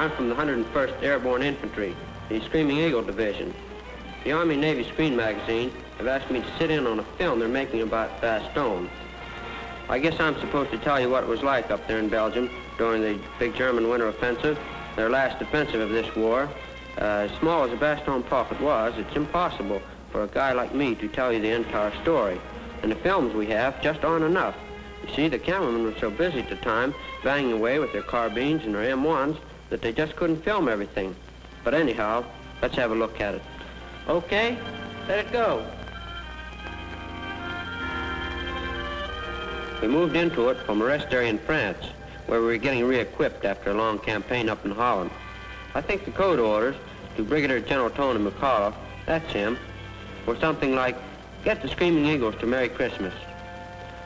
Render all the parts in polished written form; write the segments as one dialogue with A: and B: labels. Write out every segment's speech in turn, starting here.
A: I'm from the 101st Airborne Infantry, the Screaming Eagle Division. The Army-Navy Screen magazine have asked me to sit in on a film they're making about Bastogne. I guess I'm supposed to tell you what it was like up there in Belgium during the big German winter offensive, their last offensive of this war. As small as the Bastogne prophet was, it's impossible for a guy like me to tell you the entire story. And the films we have just aren't enough. You see, the cameramen were so busy at the time, banging away with their carbines and their M1s, that they just couldn't film everything. But anyhow, let's have a look at it. Okay, let it go. We moved into it from a rest area in France, where we were getting re-equipped after a long campaign up in Holland. I think the code orders to Brigadier General Anthony McAuliffe, that's him, were something like, "Get the Screaming Eagles to Merry Christmas."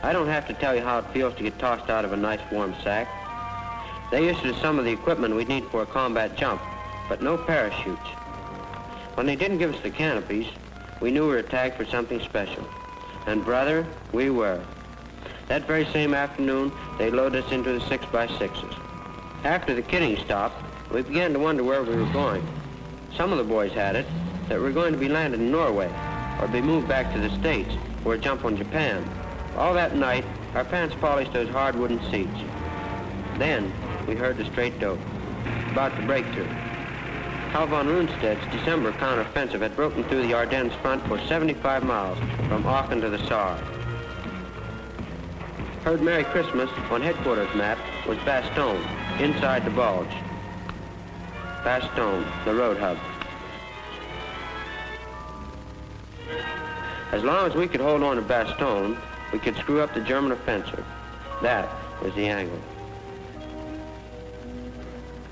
A: I don't have to tell you how it feels to get tossed out of a nice warm sack. They issued us some of the equipment we'd need for a combat jump, but no parachutes. When they didn't give us the canopies, we knew we were tagged for something special. And brother, we were. That very same afternoon, they loaded us into the 6x6s. After the kidding stopped, we began to wonder where we were going. Some of the boys had it that we were going to be landed in Norway or be moved back to the States for a jump on Japan. All that night, our pants polished those hard wooden seats. Then, we heard the straight dope, about the breakthrough. Karl von Rundstedt's December counteroffensive had broken through the Ardennes front for 75 miles, from Aachen to the Saar. Heard Merry Christmas on headquarters map was Bastogne, inside the Bulge. Bastogne, the road hub. As long as we could hold on to Bastogne, we could screw up the German offensive. That was the angle.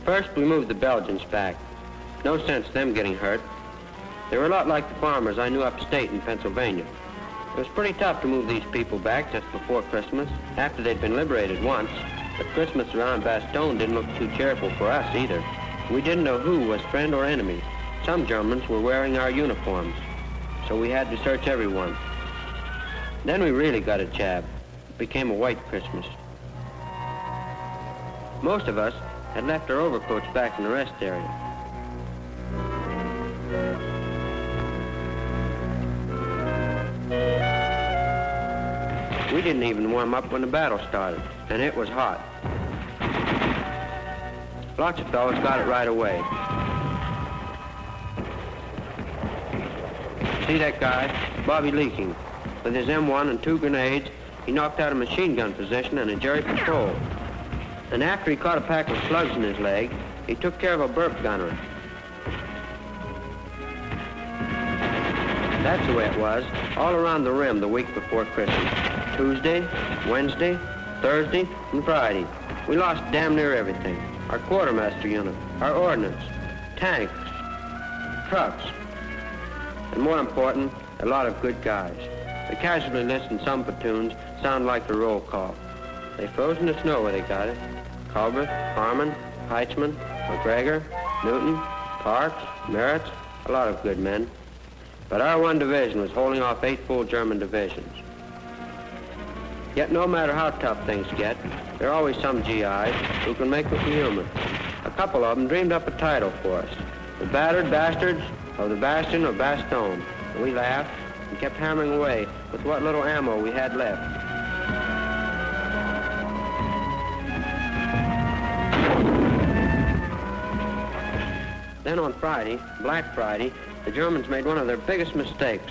A: First, we moved the Belgians back. No sense them getting hurt. They were a lot like the farmers I knew upstate in Pennsylvania. It was pretty tough to move these people back just before Christmas, after they'd been liberated once. But Christmas around Bastogne didn't look too cheerful for us either. We didn't know who was friend or enemy. Some Germans were wearing our uniforms, so we had to search everyone. Then we really got a jab. It became a white Christmas. Most of us had left our overcoats back in the rest area. We didn't even warm up when the battle started, and it was hot. Lots of fellows got it right away. See that guy, Bobby Leaking? With his M1 and 2 grenades, he knocked out a machine gun position and a Jerry patrol. And after he caught a pack of slugs in his leg, he took care of a burp gunner. That's the way it was all around the rim the week before Christmas. Tuesday, Wednesday, Thursday, and Friday. We lost damn near everything. Our quartermaster unit, our ordnance, tanks, trucks, and more important, a lot of good guys. The casualty list in some platoons sound like the roll call. They froze in the snow where they got it. Culbert, Harmon, Heitzman, McGregor, Newton, Parks, Merritt, a lot of good men. But our one division was holding off 8 full German divisions. Yet no matter how tough things get, there are always some GIs who can make with the human. A couple of them dreamed up a title for us, the Battered Bastards of the Bastion of Bastogne. And we laughed and kept hammering away with what little ammo we had left. Then on Friday, Black Friday, the Germans made one of their biggest mistakes.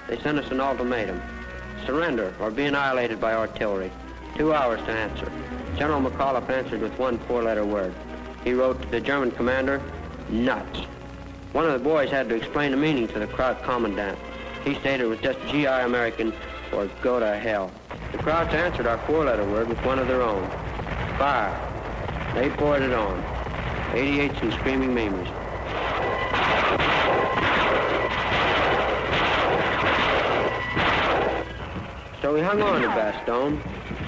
A: They sent us an ultimatum. Surrender or be annihilated by artillery. 2 hours to answer. General McAuliffe answered with one 4-letter word. He wrote to the German commander, nuts. One of the boys had to explain the meaning to the Kraut commandant. He stated it was just GI American or go to hell. The Krauts answered our 4-letter word with one of their own. Fire. They poured it on. 88s and screaming Mimis. So we hung on to Bastogne,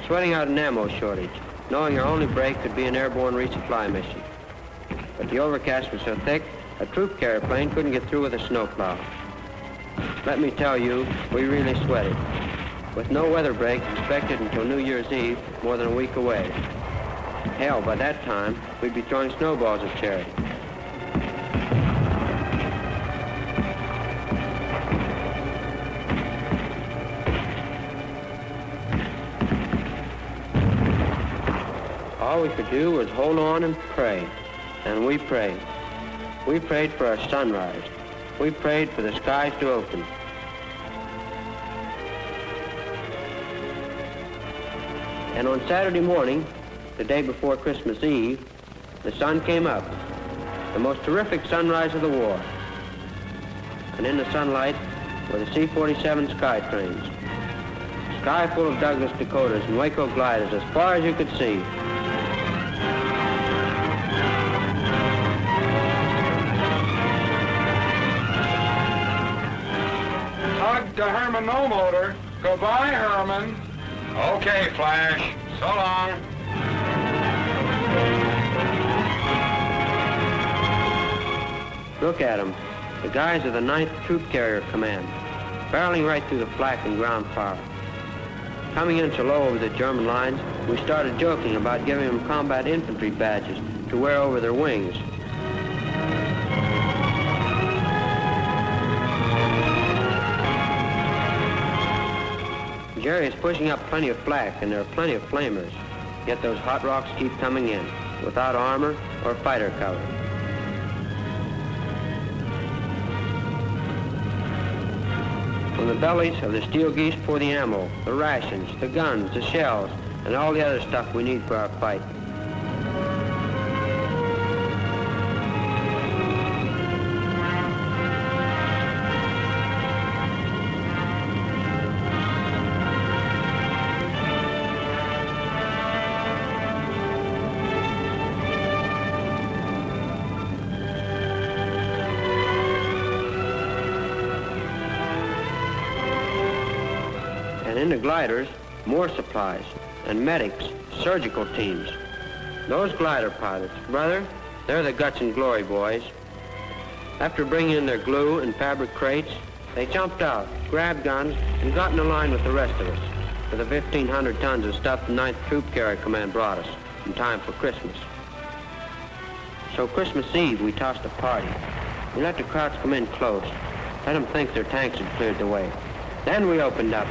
A: sweating out an ammo shortage, knowing our only break could be an airborne resupply mission. But the overcast was so thick, a troop carrier plane couldn't get through with a snowplow. Let me tell you, we really sweated, with no weather break expected until New Year's Eve, more than a week away. Hell, by that time, we'd be throwing snowballs at charity. All we could do was hold on and pray. And we prayed. We prayed for our sunrise. We prayed for the skies to open. And on Saturday morning, the day before Christmas Eve, the sun came up, the most terrific sunrise of the war. And in the sunlight were the C-47 sky trains. Sky full of Douglas Dakotas and Waco gliders as far as you could see.
B: Tug to Herman, no motor. Goodbye, Herman. Okay, Flash. So long.
A: Look at them, the guys of the 9th Troop Carrier Command, barreling right through the flak and ground fire. Coming in so low over the German lines, we started joking about giving them combat infantry badges to wear over their wings. Jerry is pushing up plenty of flak, and there are plenty of flamers. Yet those hot rocks keep coming in, without armor or fighter cover. From the bellies of the steel geese pour the ammo, the rations, the guns, the shells, and all the other stuff we need for our fight. In the gliders, more supplies, and medics, surgical teams. Those glider pilots, brother, they're the guts and glory boys. After bringing in their glue and fabric crates, they jumped out, grabbed guns, and got in a line with the rest of us for the 1,500 tons of stuff the 9th Troop Carrier Command brought us in time for Christmas. So Christmas Eve, we tossed a party. We let the crowds come in close, let them think their tanks had cleared the way. Then we opened up.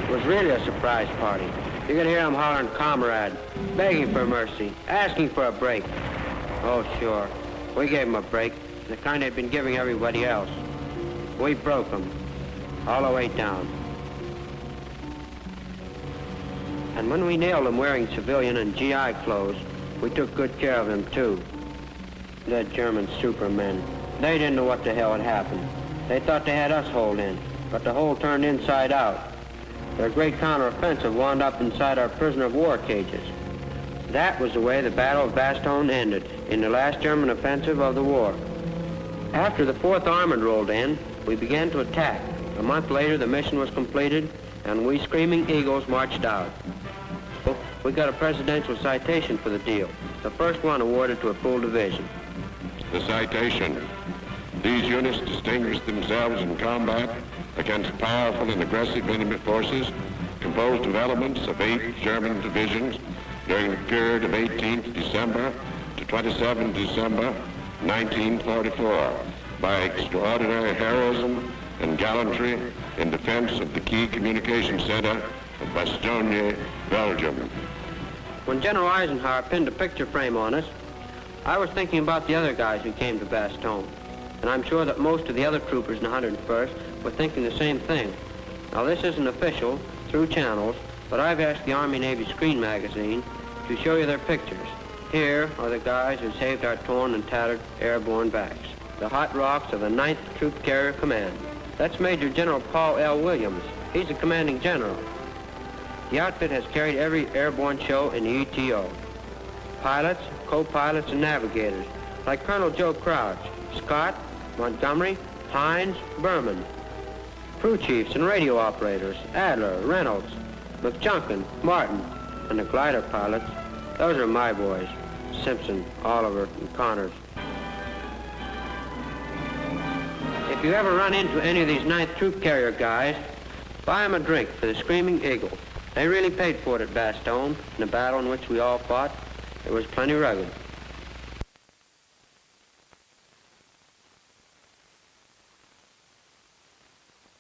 A: It was really a surprise party. You could hear them hollering Comrade, begging for mercy, asking for a break. Oh, sure. We gave them a break, the kind they'd been giving everybody else. We broke them, all the way down. And when we nailed them wearing civilian and GI clothes, we took good care of them, too. The German supermen. They didn't know what the hell had happened. They thought they had us holed in, but the hole turned inside out. Their great counteroffensive wound up inside our prisoner of war cages. That was the way the Battle of Bastogne ended, in the last German offensive of the war. After the 4th Armored rolled in, we began to attack. A month later, the mission was completed, and we Screaming Eagles marched out. We got a presidential citation for the deal, the first one awarded to a full division.
C: The citation. These units distinguished themselves in combat against powerful and aggressive enemy forces composed of elements of 8 German divisions during the period of 18th December to 27th December 1944 by extraordinary heroism and gallantry in defense of the key communication center of Bastogne, Belgium.
A: When General Eisenhower pinned a picture frame on us, I was thinking about the other guys who came to Bastogne, and I'm sure that most of the other troopers in the 101st were thinking the same thing. Now, this isn't official, through channels, but I've asked the Army-Navy Screen magazine to show you their pictures. Here are the guys who saved our torn and tattered airborne backs. The hot rocks of the 9th Troop Carrier Command. That's Major General Paul L. Williams. He's the commanding general. The outfit has carried every airborne show in the ETO. Pilots, co-pilots, and navigators, like Colonel Joe Crouch, Scott, Montgomery, Hines, Berman. Crew chiefs and radio operators, Adler, Reynolds, McJunkin, Martin, and the glider pilots, those are my boys, Simpson, Oliver, and Connors. If you ever run into any of these 9th Troop Carrier guys, buy them a drink for the Screaming Eagle. They really paid for it at Bastogne, in the battle in which we all fought. It was plenty rugged.